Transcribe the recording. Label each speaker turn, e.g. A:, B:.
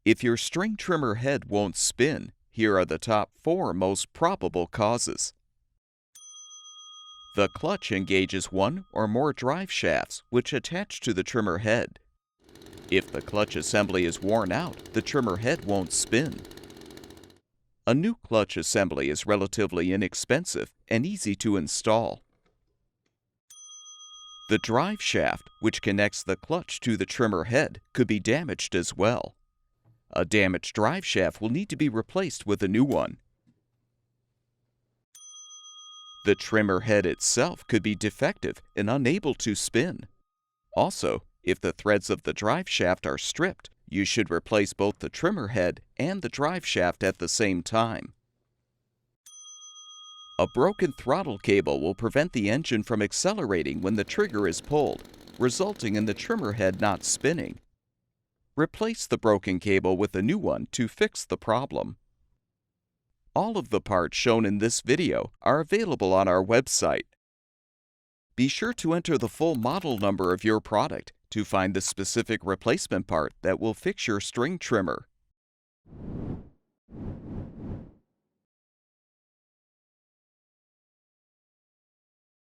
A: If your string trimmer head won't spin, here are the top 4 most probable causes. The clutch engages one or more drive shafts which attach to the trimmer head. If the clutch assembly is worn out, the trimmer head won't spin. A new clutch assembly is relatively inexpensive and easy to install. The drive shaft, which connects the clutch to the trimmer head, could be damaged as well. A damaged drive shaft will need to be replaced with a new one. The trimmer head itself could be defective and unable to spin. Also, if the threads of the drive shaft are stripped, you should replace both the trimmer head and the drive shaft at the same time. A broken throttle cable will prevent the engine from accelerating when the trigger is pulled, resulting in the trimmer head not spinning. Replace the broken cable with a new one to fix the problem. All of the parts shown in this video are available on our website. Be sure to enter the full model number of your product to find the specific replacement part that will fix your string trimmer.